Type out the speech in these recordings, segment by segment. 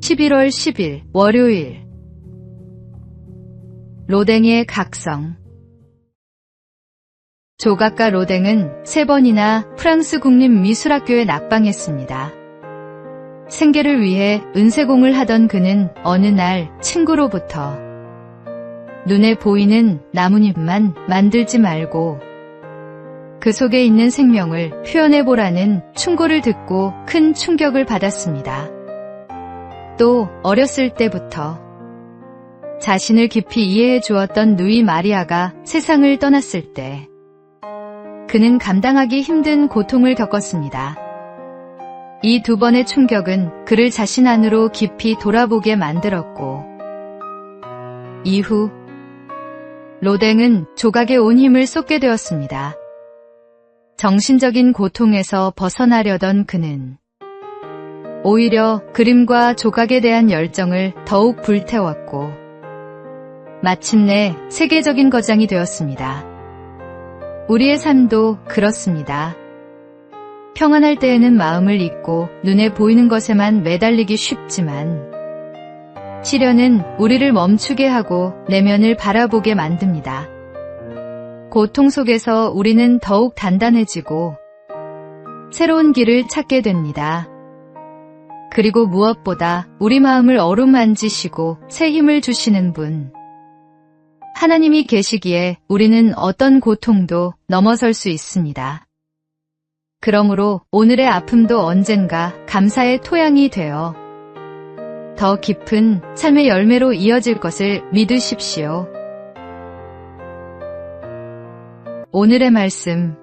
11월 10일 월요일. 로댕의 각성. 조각가 로댕은 3번이나 프랑스 국립미술학교에 낙방했습니다. 생계를 위해 은세공을 하던 그는 어느 날 친구로부터 눈에 보이는 나뭇잎만 만들지 말고 그 속에 있는 생명을 표현해보라는 충고를 듣고 큰 충격을 받았습니다. 또 어렸을 때부터 자신을 깊이 이해해 주었던 누이 마리아가 세상을 떠났을 때 그는 감당하기 힘든 고통을 겪었습니다. 이 2번의 충격은 그를 자신 안으로 깊이 돌아보게 만들었고 이후 로댕은 조각에 온 힘을 쏟게 되었습니다. 정신적인 고통에서 벗어나려던 그는 오히려 그림과 조각에 대한 열정을 더욱 불태웠고 마침내 세계적인 거장이 되었습니다. 우리의 삶도 그렇습니다. 평안할 때에는 마음을 잊고 눈에 보이는 것에만 매달리기 쉽지만 시련은 우리를 멈추게 하고 내면을 바라보게 만듭니다. 고통 속에서 우리는 더욱 단단해지고 새로운 길을 찾게 됩니다. 그리고 무엇보다 우리 마음을 어루만지시고 새 힘을 주시는 분, 하나님이 계시기에 우리는 어떤 고통도 넘어설 수 있습니다. 그러므로 오늘의 아픔도 언젠가 감사의 토양이 되어 더 깊은 삶의 열매로 이어질 것을 믿으십시오. 오늘의 말씀.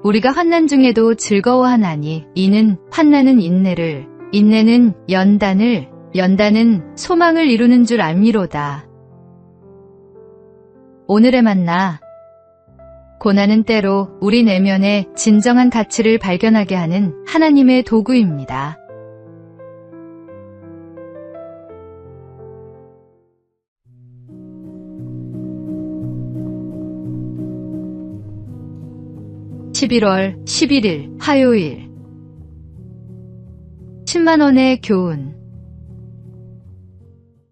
우리가 환난 중에도 즐거워하나니 이는 환난은 인내를, 인내는 연단을, 연단은 소망을 이루는 줄 알미로다. 오늘의 만나. 고난은 때로 우리 내면의 진정한 가치를 발견하게 하는 하나님의 도구입니다. (11월 11일) 화요일. 10만원의 교훈.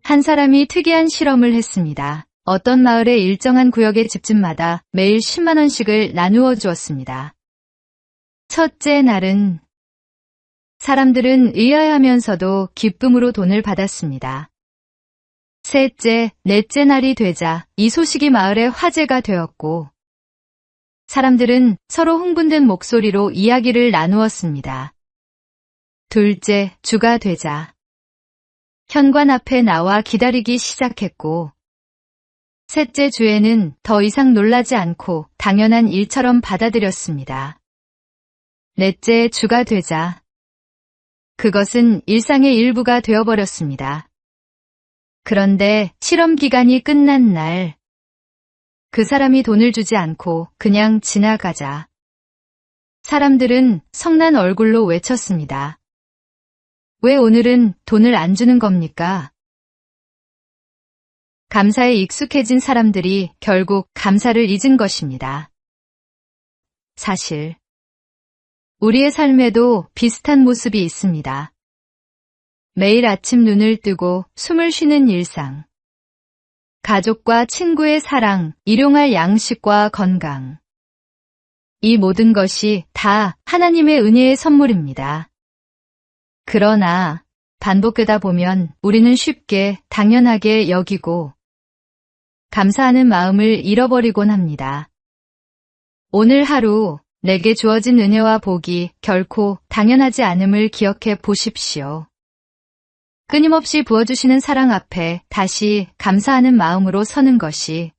한 사람이 특이한 실험을 했습니다. 어떤 마을의 일정한 구역의 집집마다 매일 10만원씩을 나누어 주었습니다. 첫째 날은 사람들은 의아해하면서도 기쁨으로 돈을 받았습니다. 셋째, 넷째 날이 되자 이 소식이 마을의 화제가 되었고 사람들은 서로 흥분된 목소리로 이야기를 나누었습니다. 둘째 주가 되자 현관 앞에 나와 기다리기 시작했고 셋째 주에는 더 이상 놀라지 않고 당연한 일처럼 받아들였습니다. 넷째 주가 되자 그것은 일상의 일부가 되어버렸습니다. 그런데 실험 기간이 끝난 날 그 사람이 돈을 주지 않고 그냥 지나가자 사람들은 성난 얼굴로 외쳤습니다. 왜 오늘은 돈을 안 주는 겁니까? 감사에 익숙해진 사람들이 결국 감사를 잊은 것입니다. 사실 우리의 삶에도 비슷한 모습이 있습니다. 매일 아침 눈을 뜨고 숨을 쉬는 일상, 가족과 친구의 사랑, 일용할 양식과 건강. 이 모든 것이 다 하나님의 은혜의 선물입니다. 그러나 반복되다 보면 우리는 쉽게 당연하게 여기고 감사하는 마음을 잃어버리곤 합니다. 오늘 하루 내게 주어진 은혜와 복이 결코 당연하지 않음을 기억해 보십시오. 끊임없이 부어주시는 사랑 앞에 다시 감사하는 마음으로 서는 것이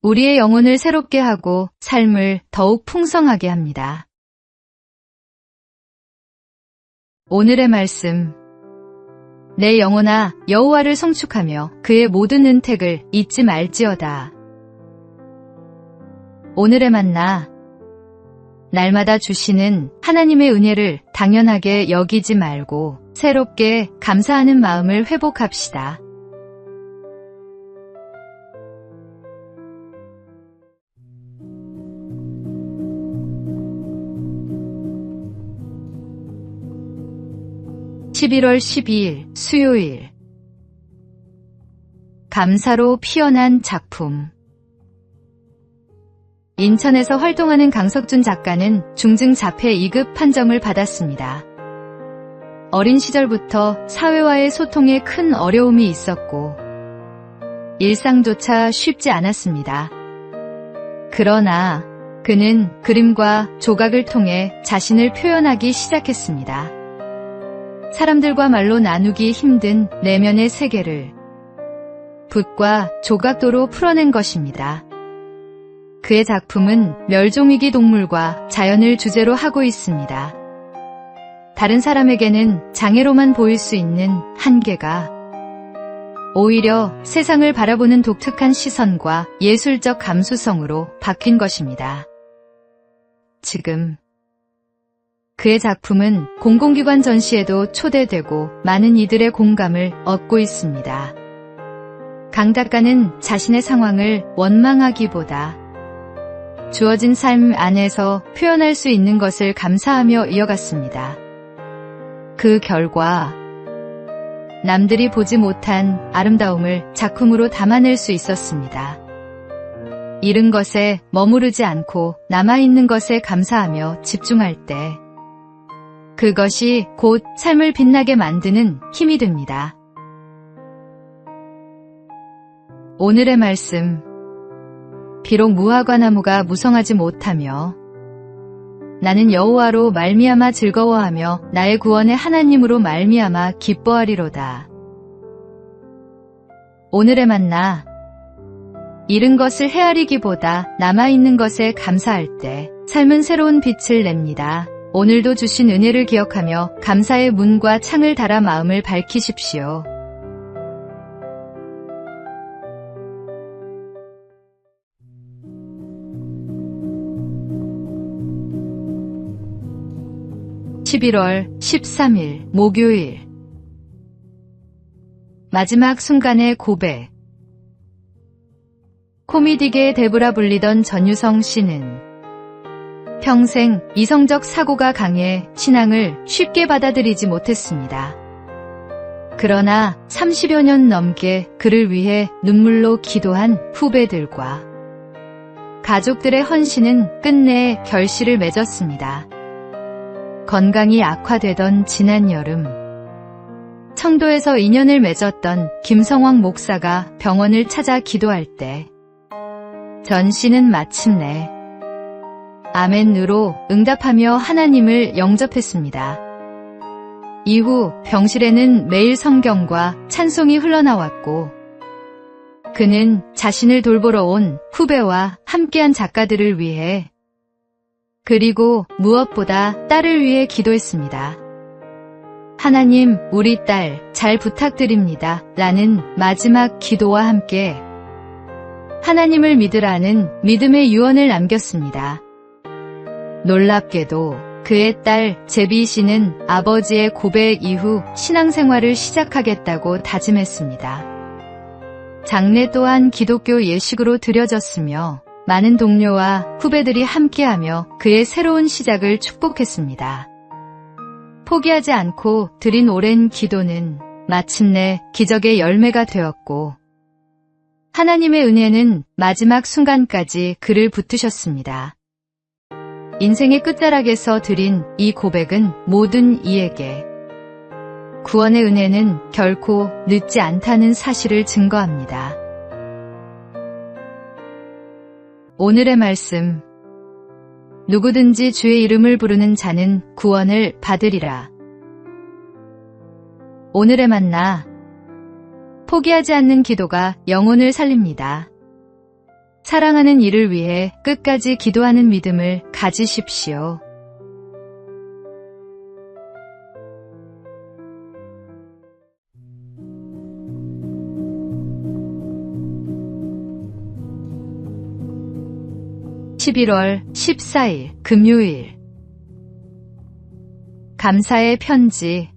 우리의 영혼을 새롭게 하고 삶을 더욱 풍성하게 합니다. 오늘의 말씀. 내 영혼아 여호와를 성축하며 그의 모든 은택을 잊지 말지어다. 오늘의 만나. 날마다 주시는 하나님의 은혜를 당연하게 여기지 말고 새롭게 감사하는 마음을 회복합시다. 11월 12일 수요일. 감사로 피어난 작품. 인천에서 활동하는 강석준 작가는 중증 자폐 2급 판정을 받았습니다. 어린 시절부터 사회와의 소통에 큰 어려움이 있었고 일상조차 쉽지 않았습니다. 그러나 그는 그림과 조각을 통해 자신을 표현하기 시작했습니다. 사람들과 말로 나누기 힘든 내면의 세계를 붓과 조각도로 풀어낸 것입니다. 그의 작품은 멸종위기 동물과 자연을 주제로 하고 있습니다. 다른 사람에게는 장애로만 보일 수 있는 한계가 오히려 세상을 바라보는 독특한 시선과 예술적 감수성으로 바뀐 것입니다. 지금 그의 작품은 공공기관 전시에도 초대되고 많은 이들의 공감을 얻고 있습니다. 강 작가는 자신의 상황을 원망하기보다 주어진 삶 안에서 표현할 수 있는 것을 감사하며 이어갔습니다. 그 결과 남들이 보지 못한 아름다움을 작품으로 담아낼 수 있었습니다. 잃은 것에 머무르지 않고 남아있는 것에 감사하며 집중할 때 그것이 곧 삶을 빛나게 만드는 힘이 됩니다. 오늘의 말씀. 비록 무화과 나무가 무성하지 못하며 나는 여호와로 말미암아 즐거워하며 나의 구원의 하나님으로 말미암아 기뻐하리로다. 오늘의 만나. 잃은 것을 헤아리기보다 남아있는 것에 감사할 때 삶은 새로운 빛을 냅니다. 오늘도 주신 은혜를 기억하며 감사의 문과 창을 달아 마음을 밝히십시오. (11월 13일) 목요일. 마지막 순간의 고백. 코미디계의 대부라 불리던 전유성 씨는 평생 이성적 사고가 강해 신앙을 쉽게 받아들이지 못했습니다. 그러나 30여 년 넘게 그를 위해 눈물로 기도한 후배들과 가족들의 헌신은 끝내 결실을 맺었습니다. 건강이 악화되던 지난 여름, 청도에서 인연을 맺었던 김성황 목사가 병원을 찾아 기도할 때 전 씨는 마침내 아멘으로 응답하며 하나님을 영접했습니다. 이후 병실에는 매일 성경과 찬송이 흘러나왔고 그는 자신을 돌보러 온 후배와 함께한 작가들을 위해 그리고 무엇보다 딸을 위해 기도했습니다. 하나님, 우리 딸 잘 부탁드립니다. 라는 마지막 기도와 함께 하나님을 믿으라는 믿음의 유언을 남겼습니다. 놀랍게도 그의 딸 제비 씨는 아버지의 고백 이후 신앙생활을 시작하겠다고 다짐했습니다. 장례 또한 기독교 예식으로 드려졌으며 많은 동료와 후배들이 함께하며 그의 새로운 시작을 축복했습니다. 포기하지 않고 드린 오랜 기도는 마침내 기적의 열매가 되었고 하나님의 은혜는 마지막 순간까지 그를 붙드셨습니다. 인생의 끝자락에서 드린 이 고백은 모든 이에게 구원의 은혜는 결코 늦지 않다는 사실을 증거합니다. 오늘의 말씀. 누구든지 주의 이름을 부르는 자는 구원을 받으리라. 오늘의 만나. 포기하지 않는 기도가 영혼을 살립니다. 사랑하는 이를 위해 끝까지 기도하는 믿음을 가지십시오. (11월 14일) 금요일. 감사의 편지.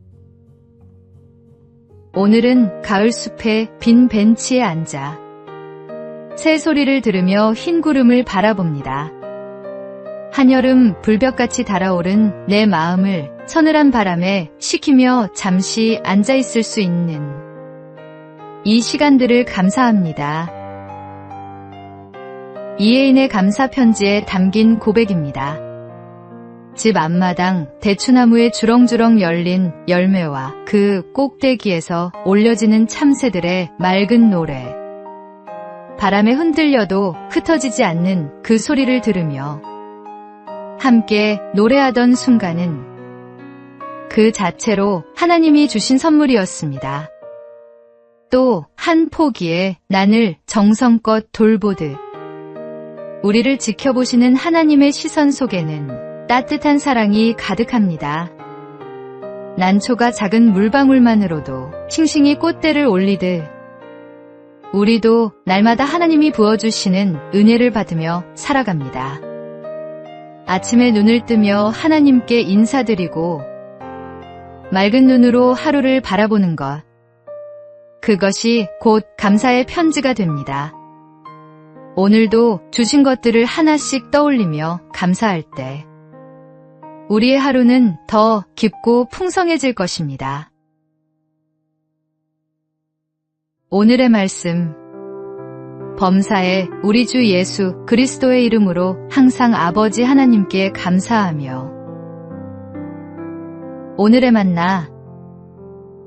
오늘은 가을숲의 빈 벤치에 앉아 새 소리를 들으며 흰 구름을 바라봅니다. 한여름 불볕같이 달아오른 내 마음을 서늘한 바람에 식히며 잠시 앉아 있을 수 있는 이 시간들을 감사합니다. 이혜인의 감사 편지에 담긴 고백입니다. 집 앞마당 대추나무에 주렁주렁 열린 열매와 그 꼭대기에서 올려지는 참새들의 맑은 노래. 바람에 흔들려도 흩어지지 않는 그 소리를 들으며 함께 노래하던 순간은 그 자체로 하나님이 주신 선물이었습니다. 또 한 포기에 난을 정성껏 돌보듯 우리를 지켜보시는 하나님의 시선 속에는 따뜻한 사랑이 가득합니다. 난초가 작은 물방울만으로도 싱싱이 꽃대를 올리듯 우리도 날마다 하나님이 부어주시는 은혜를 받으며 살아갑니다. 아침에 눈을 뜨며 하나님께 인사드리고 맑은 눈으로 하루를 바라보는 것. 그것이 곧 감사의 편지가 됩니다. 오늘도 주신 것들을 하나씩 떠올리며 감사할 때 우리의 하루는 더 깊고 풍성해질 것입니다. 오늘의 말씀. 범사에 우리 주 예수 그리스도의 이름으로 항상 아버지 하나님께 감사하며. 오늘의 만나.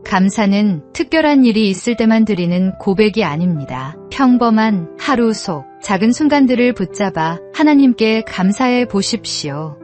감사는 특별한 일이 있을 때만 드리는 고백이 아닙니다. 평범한 하루 속 작은 순간들을 붙잡아 하나님께 감사해 보십시오.